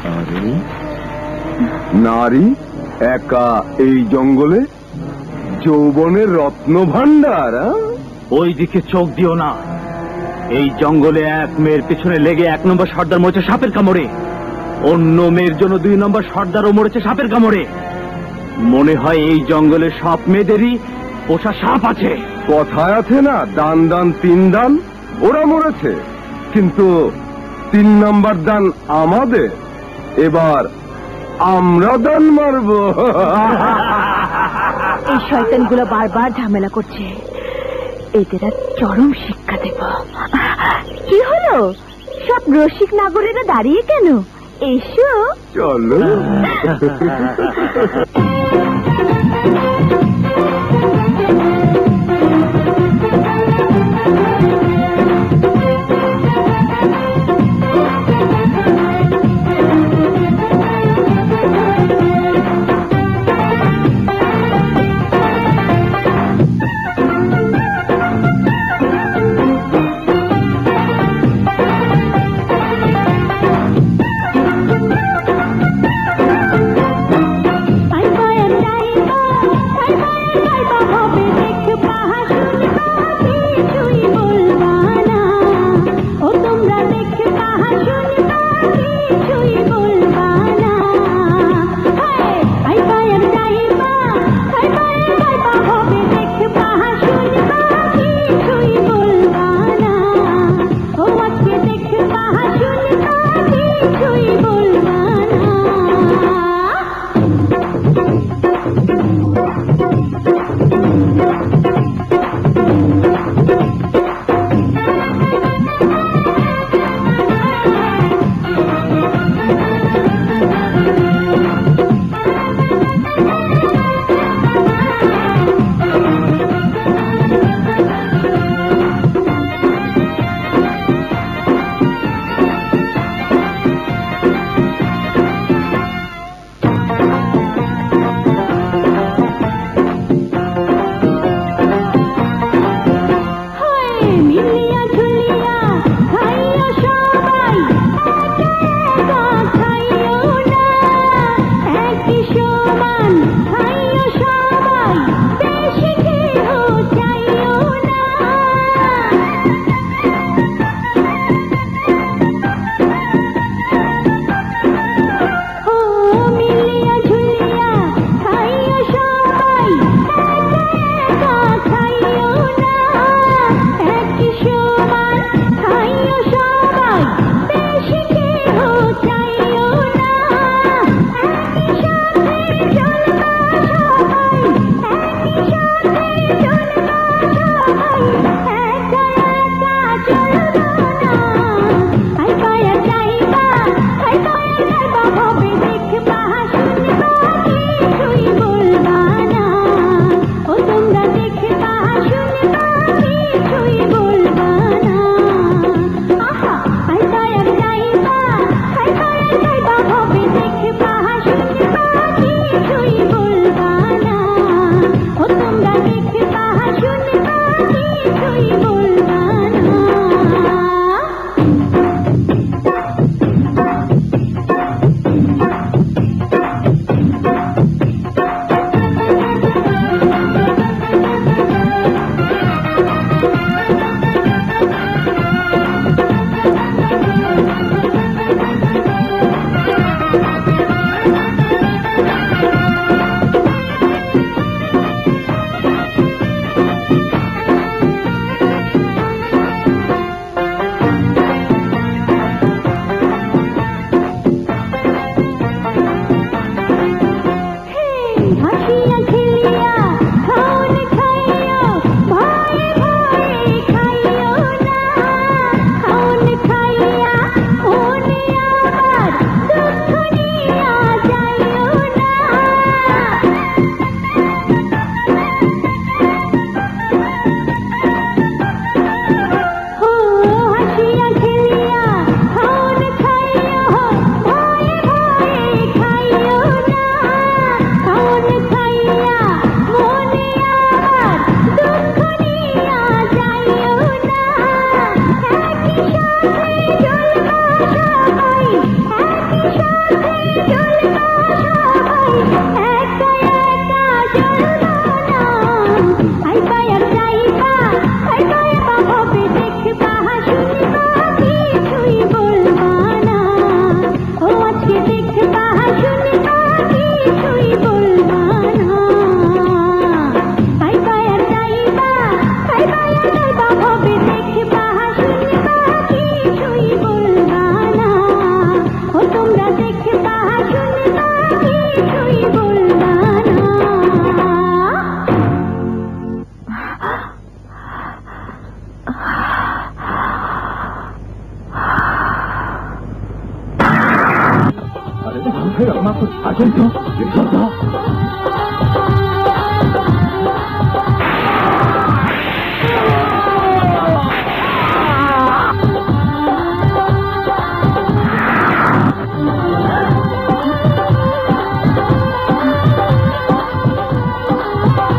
আরে নারী একা এই জঙ্গলে, যৌবনের রত্ন ভান্ডার। ওই দিকে চোখ দিও না। এই জঙ্গলে এক মেয়ের পিছনে লেগে 1 নম্বর সর্দার মরেছে সাপের কামড়ে, অন্য মেয়ের জন্য 2 নম্বর সর্দারও মরেছে সাপের কামড়ে। মনে হয় এই জঙ্গলে সব মেয়েদেরই পোষা সাপ আছে। কথায় আছে না, দান দান 3 দান। ওরা মরেছে, কিন্তু 3 নাম্বার দান আমাদের। এবার আমরা দান মারব। এই শয়তানগুলো বারবার ঝামেলা করছে, এদের আর চরম শিক্ষা দেব। কি হলো, সব রসিক নাগরেরা দাঁড়িয়ে কেন? এসো চলো।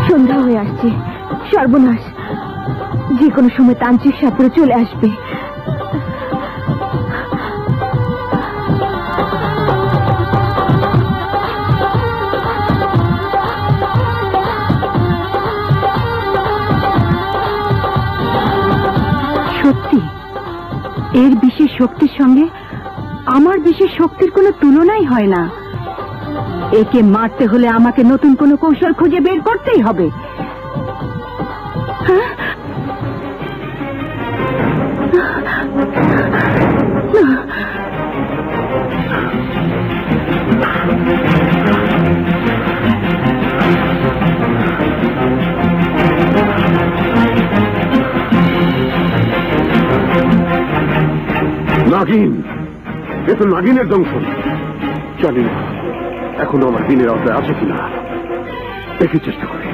সন্ধ্যা হয়ে আসছে, সর্বনাশ, যে কোনো সময় তান্ত্রিক সাপুরে চলে আসবে। সত্যি এর বিশেষ শক্তির সঙ্গে আমার বিশেষ শক্তির কোনো তুলনাই হয় না। একে মারতে হলে আমাকে নতুন কোনো কৌশল খুঁজে বের করতেই হবে। হ্যাঁ? নাগিন, এ তো নাগিনের দংশন। জানি না এখনো আমার দিনের আওতায় আছে কিনা, দেখি চেষ্টা করি।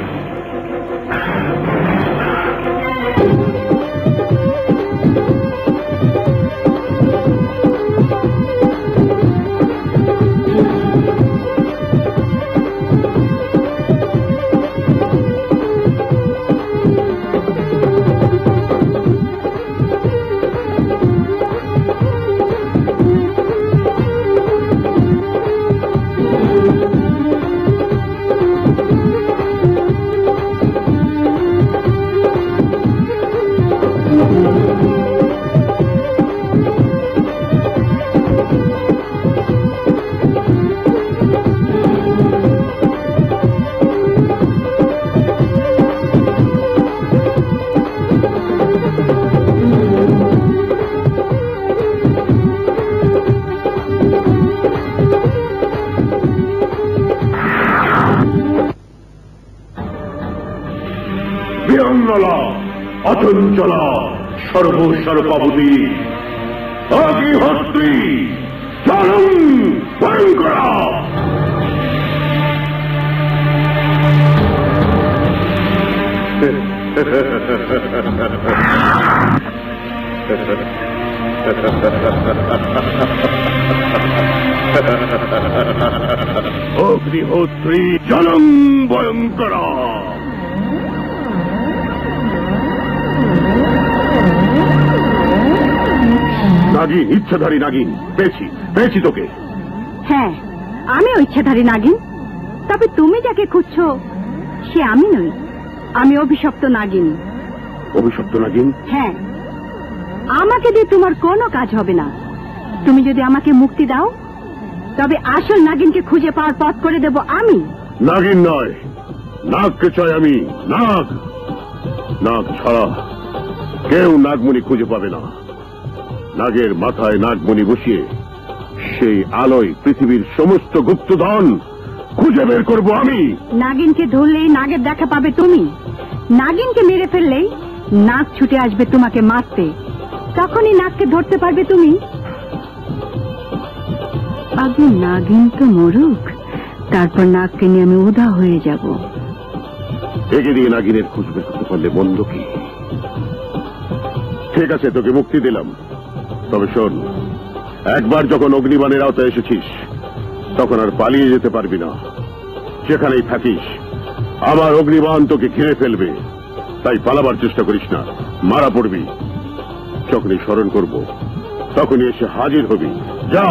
অচঞ্চলা সর্বসর্বাবতী অগ্নিহোত্রী চরম ভয়ঙ্করা। অগ্নিহোত্রী চরম ভয়ঙ্করা। নাগিন, ইচ্ছাধারী নাগিন, পেয়েছি তোকে। হ্যাঁ, আমি ইচ্ছাধারী নাগিন। তবে তুমি যাকে খুঁজছো সে আমি নই, আমি অভিশপ্ত নাগিন। অভিশপ্ত নাগিন? হ্যাঁ, আমাকে দিয়ে তোমার কোনো কাজ হবে না। তুমি যদি আমাকে মুক্তি দাও তবে আসল নাগিনকে খুঁজে পাওয়ার পথ করে দেব আমি। নাগিন নয়, নাগকে চাই আমি। নাগ ছাড়া কেউ নাগমণি খুঁজে পাবে না। নাগের মাথায় নাগমণি বসিয়ে সেই আলোয় পৃথিবীর সমস্ত গুপ্তধন খুঁজে বের করব আমি। নাগিনকে ধরলেই নাগের দেখা পাবে তুমি, নাগিনকে মেরে ফেললেই নাগ ছুটে আসবে তোমাকে মারতে, তখনই নাগকে ধরতে পারবে তুমি। আগে নাগিন তো মরুক, তারপর নাগকে নিয়ে আমি উদা হয়ে যাব। একে দিয়ে নাগিনের খোঁজ বের করতে পারলে মন্দ কি? ঠিক আছে, তোকে মুক্তি দিলাম। তবে শোন, একবার যখন অগ্নিবাণের আওতায় এসেছিস তখন আর পালিয়ে যেতে পারবি না। যেখানেই থাকিস আমার অগ্নিবাণ তোকে ঘিরে ফেলবে। তাই পালাবার চেষ্টা করিস না, মারা পড়বি। যখনই স্মরণ করব তখনই এসে হাজির হবি। যা।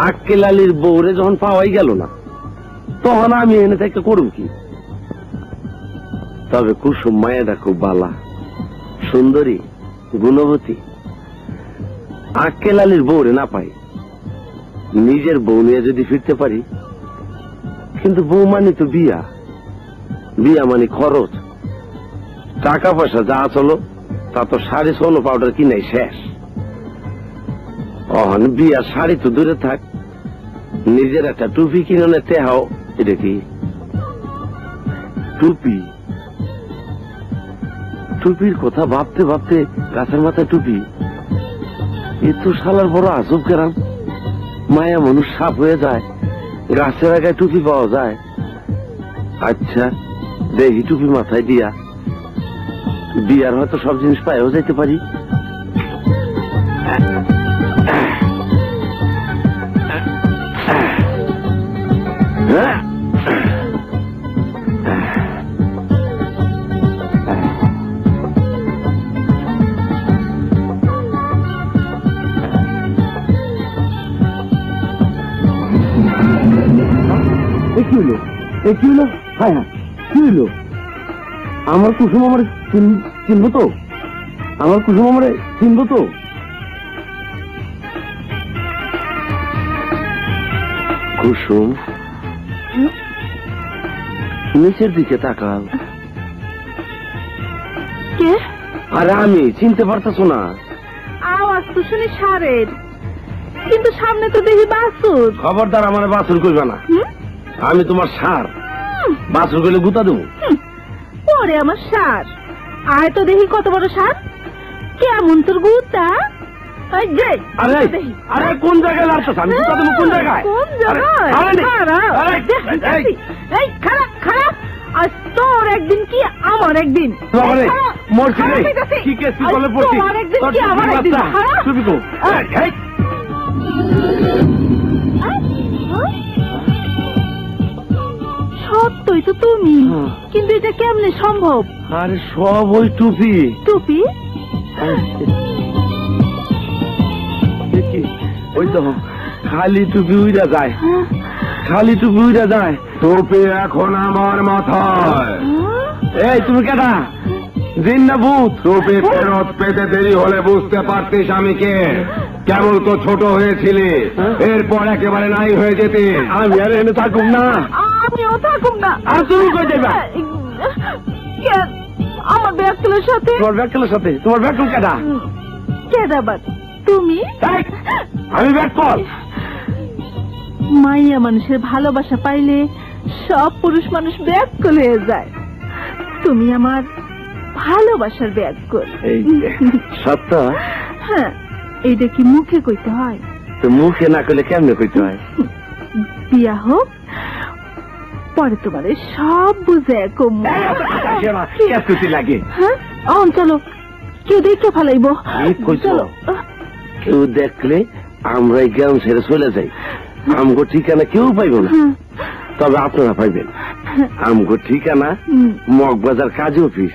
আক্কেল আলীর বউরে যখন পাওয়াই গেল না, তখন আমি এনে থেকে করুম কি? তবে কুসুম মায়াটা খুব বালা, সুন্দরী, গুণবতী। আক্কেল আলীর বউরে না পাই, নিজের বউ নিয়ে যদি ফিরতে পারি। কিন্তু বউ মানে তো বিয়া, বিয়া মানে খরচ, টাকা পয়সা যা চলো তা তো শাড়ি সোনো পাউডার কিনাই শেষ। বিয়ার শাড়ি তো দূরে থাক, নিজের একটা টুপি কিনে নিতে হাও। এটা কি টুপি? টুপির কথা ভাবতে ভাবতে গাছের মাথায় টুপি, এ তো শালার বড় আজব কেরাম। মায়া মানুষ সাপ হয়ে যায়, গাছের আগায় টুপি পাওয়া যায়। আচ্ছা দেখি টুপি মাথায় দিয়া, বিয়ার হয়তো সব জিনিস পাইও যাইতে পারি। কি হলো? কি হলো? হ্যাঁ হ্যাঁ, কি হলো? আমার কুসুম আমার চিনবো তো? আমার কুসুম আমার চিনবো তো? কুসুম নিচের দিকে তাকাও। কে? আরে আমি চিনতে পারতেছো না? আওয়াজ তো শুনি সারের, কিন্তু সামনে তো দেখি বাসুর। খবরদার আমার বাছুর করবে না, আমি তোমার সার। বাছুর করলে গুতা দেবো। ওরে আমার সার, আয় তো দেখি কত বড় সার, কেমন তোর গুতা? আরে আরে কোন জায়গায় লাগতেছ? আমি গুতা দেবো কোন জায়গায়? কোন জায়গায়? খারাপ খারাপ, আজ তোর একদিন কি আমার একদিন। মরছি রে, কি কেস কি বলে পড়ছি? তোমার একদিন কি আমার একদিন। তুমি তো সত্যই তো তুমি, কিন্তু এটা কেমনে সম্ভব? আরে সব ওই টুপি। টুপি? ওই তো খালি টুপি উইরা যায়, খালি টুপি উইরা যায়। টুপি এখন আমার মাথায়। এই তুমি কেডা? জিন না ভূত? টুপি ফেরত পেতে দেরি হলে বুঝতে পারতিস আমি কে। কেবল তো ছোট হয়েছিলি, এরপর একেবারে নাই হয়ে যেতে। আমি আর এনে থাকুম না। আমিও থাকুম না। আর তুমি কই যাবা? আমার ব্যাগগুলোর সাথে। তোমার ব্যাগগুলোর সাথে? তোমার ব্যাগ কেডা? কেদাবাদ তুমি? আমি ব্যাগ কল। মাইয়া মানুষের ভালোবাসা পাইলে সব পুরুষ মানুষ ব্যাকুল হয়ে যায়। তুমি আমার ভালোবাসার ব্যাকুল। সত্য? হ্যাঁ, এইটা কি মুখে কইতে হয়? তো মুখে না করলে কেমনে কইতে হয়? বিয়া হোক, পরে তোমারে সব বুঝে কম। লাগে। হ্যাঁ, চলো, কেউ দেখে ফেলাইব। চলো। কেউ দেখলে আমরা এই গ্রাম ছেড়ে চলে যাই, আমগো ঠিকানা কেউ পাইব না। তবে আপনারা পাইবেন। আমগো ঠিকানা মগবাজার কাজী অফিস,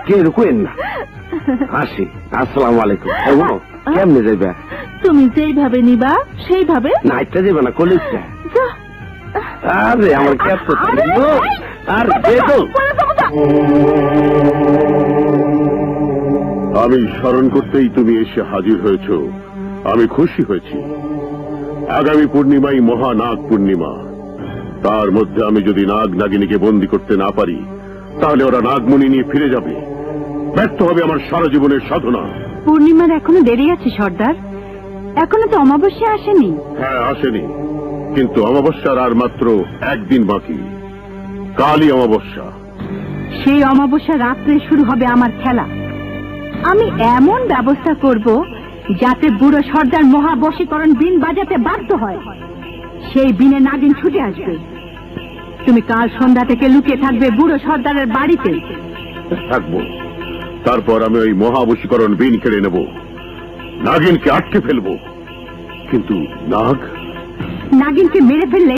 কেউ কেন না। আসি, আসসালামু আলাইকুম। কেমনে যাইবা? তুমি যেইভাবে নিবা সেইভাবে। নাইটটা যাবে না, কলেজটা? আরে আমার ক্যাপ তো আর আমি স্মরণ করতেই তুমি এসে হাজির হয়েছ, আমি খুশি হয়েছি। আগামী পূর্ণিমাই মহানাগ পূর্ণিমা। তার মধ্যে আমি যদি নাগ নাগিনীকে বন্দী করতে না পারি, তাহলে ওরা নাগমণি নিয়ে ফিরে যাবে। ব্যর্থ হবে আমার সারা জীবনের সাধনা। পূর্ণিমার এখনো দেরি আছে সর্দার, এখনো তো অমাবস্যা আসেনি। হ্যাঁ আসেনি, কিন্তু অমাবস্যার আর মাত্র একদিন বাকি। কালই অমাবস্যা। সেই অমাবস্যা রাত্রে শুরু হবে আমার খেলা। আমি এমন ব্যবস্থা করব যাতে বুড়ো সর্দার মহাবশীকরণ বিন বাজাতে বাধ্য হয়। সেই বিনে নাগিন ছুটে আসবে। তুমি কাল সন্ধ্যা থেকে লুকিয়ে থাকবে বুড়ো সর্দারের বাড়িতে। থাকবো। তারপর আমি ওই মহাবশীকরণ বিন কেড়ে নেব, নাগিনকে আটকে ফেলবো। কিন্তু নাগিনকে মেরে ফেললে